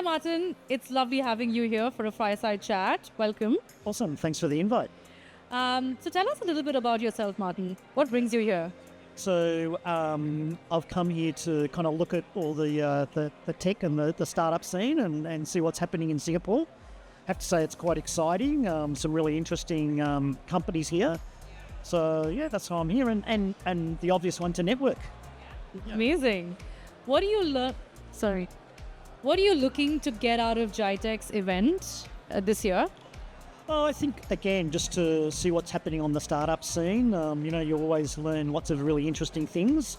Martin. It's lovely having you here for a fireside chat. Welcome. Awesome. Thanks for the invite. So tell us a little bit about yourself, Martin. What brings you here? So I've come here to kind of look at all the tech and the startup scene and see what's happening in Singapore. I have to say it's quite exciting. Some really interesting companies here. So yeah, that's why I'm here. And the obvious one to network. Yeah. Amazing. What are you What are you looking to get out of GITEC's event this year? Oh, I think, again, just to see what's happening on the startup scene. You always learn lots of really interesting things.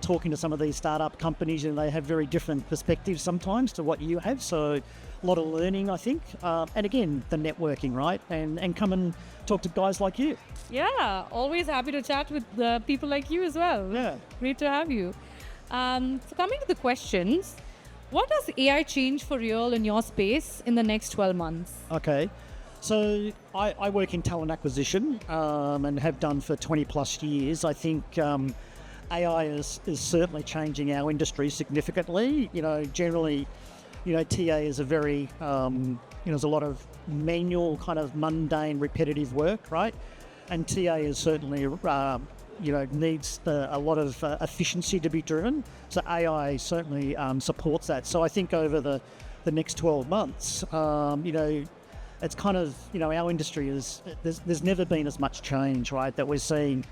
Talking to some of these startup companies, and they have very different perspectives sometimes to what you have. So a lot of learning, I think. And again, the networking, right? And come and talk to guys like you. Yeah, always happy to chat with people like you as well. Yeah. Great to have you. So coming to the questions, what does AI change for real in your space in the next 12 months? Okay. So I work in talent acquisition and have done for 20 plus years. I think AI is certainly changing our industry significantly. Generally, TA is a very, there's a lot of manual kind of mundane, repetitive work, right? And TA is certainly, needs a lot of efficiency to be driven. So AI certainly supports that. So I think over the next 12 months, it's kind of, our industry there's never been as much change, right, that we're seeing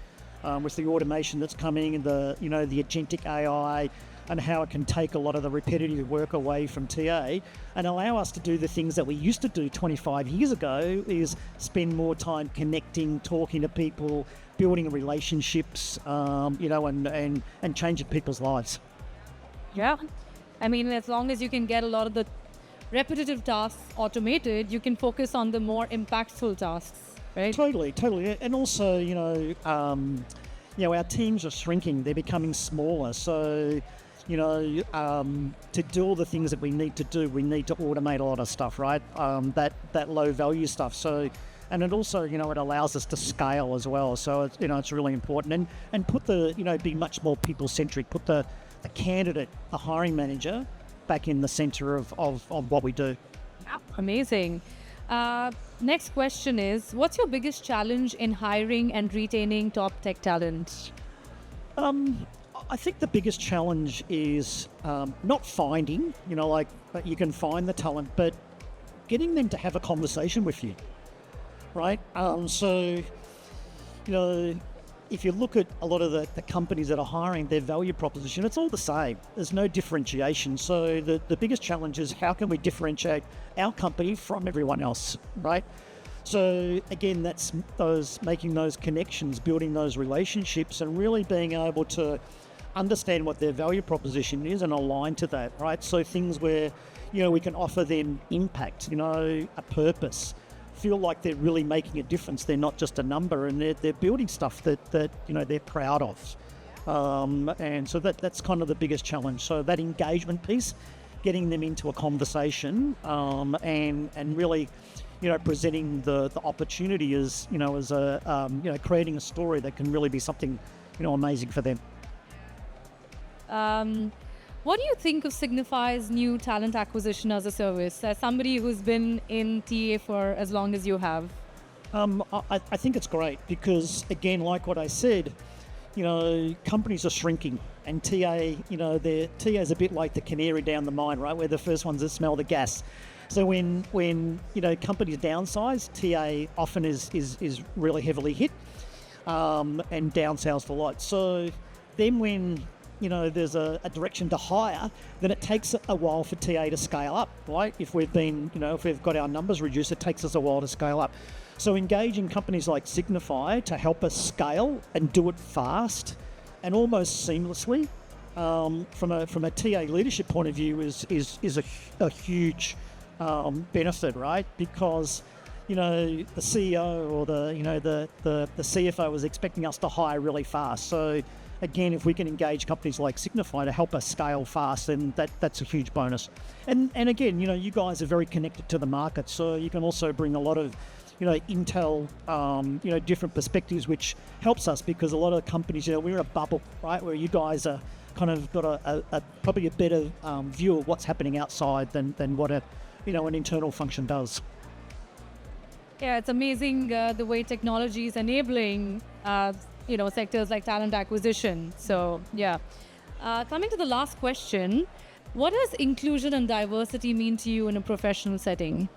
with the automation that's coming and the agentic AI and how it can take a lot of the repetitive work away from TA and allow us to do the things that we used to do 25 years ago, is spend more time connecting, talking to people, building relationships, and changing people's lives. Yeah. I mean, as long as you can get a lot of the repetitive tasks automated, you can focus on the more impactful tasks, right? Totally. And also, our teams are shrinking. They're becoming smaller. So, to do all the things that we need to do, we need to automate a lot of stuff, right? That low value stuff. So, and it also, it allows us to scale as well. So, it's really important. And put be much more people-centric. Put the candidate, the hiring manager, back in the center of what we do. Amazing. Next question is, what's your biggest challenge in hiring and retaining top tech talent? I think the biggest challenge is not finding, you can find the talent, but getting them to have a conversation with you, right? If you look at a lot of the companies that are hiring, their value proposition, it's all the same. There's no differentiation. So the biggest challenge is, how can we differentiate our company from everyone else, right? So again, that's making those connections, building those relationships, and really being able to understand what their value proposition is and align to that, right? So things where, we can offer them impact, a purpose, feel like they're really making a difference. They're not just a number, and they're building stuff that they're proud of. And so that's kind of the biggest challenge. So that engagement piece, getting them into a conversation, and really, presenting the opportunity as creating a story that can really be something, amazing for them. What do you think of Cygnify's new talent acquisition as a service, as somebody who's been in TA for as long as you have? I think it's great because, again, like what I said, companies are shrinking, and TA is a bit like the canary down the mine, right? We're the first ones that smell the gas. So when companies downsize, TA often is really heavily hit and downsells a lot. So then when there's a direction to hire, then it takes a while for TA to scale up, right? If we've got our numbers reduced, it takes us a while to scale up. So engaging companies like Cygnify to help us scale and do it fast and almost seamlessly, from a TA leadership point of view, is a huge benefit, right? Because the CEO or the CFO was expecting us to hire really fast. So again, if we can engage companies like Cygnify to help us scale fast, then that's a huge bonus. And again, you guys are very connected to the market, so you can also bring a lot of intel, different perspectives, which helps us, because a lot of companies, we're a bubble, right, where you guys are kind of got probably a better view of what's happening outside than what an internal function does. Yeah, it's amazing the way technology is enabling, sectors like talent acquisition. So, yeah. Coming to the last question, what does inclusion and diversity mean to you in a professional setting?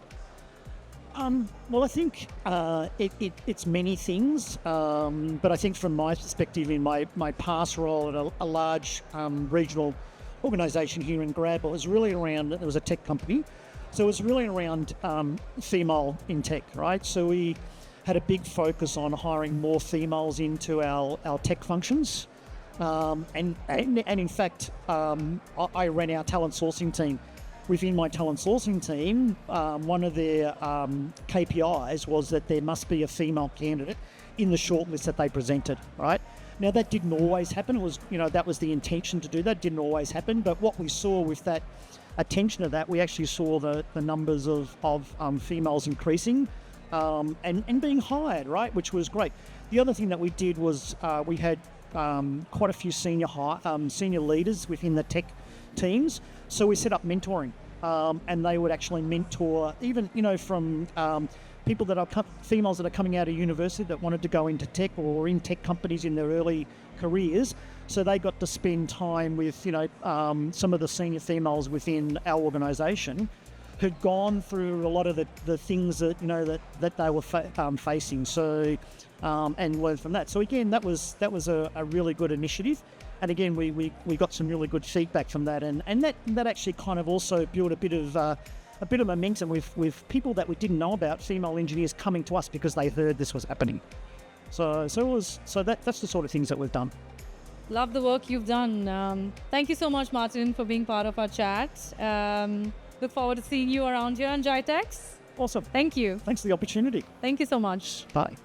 Well, I think it's many things, but I think from my perspective, in my past role at a large regional organisation here in Grab, it was really around, it was a tech company, so it was really around female in tech, right? So we had a big focus on hiring more females into our tech functions. And in fact, I ran our talent sourcing team. Within my talent sourcing team, one of their KPIs was that there must be a female candidate in the shortlist that they presented, right? Now, that didn't always happen. It was, that was the intention to do that. It didn't always happen. But what we saw with that attention to that, we actually saw the numbers of females increasing and being hired, right? Which was great. The other thing that we did was we had quite a few senior leaders within the tech teams. So we set up mentoring, and they would actually mentor even, from people that are females that are coming out of university that wanted to go into tech or in tech companies in their early careers. So they got to spend time with, some of the senior females within our organisation who'd gone through a lot of the things that, that they were facing. So, and learn from that. So again, that was a really good initiative. And again, we got some really good feedback from that, and that actually kind of also built a bit of momentum with people that we didn't know about, female engineers coming to us because they heard this was happening. So that's the sort of things that we've done. Love the work you've done. Thank you so much, Martin, for being part of our chat. Look forward to seeing you around here on GITEX. Awesome. Thank you. Thanks for the opportunity. Thank you so much. Bye.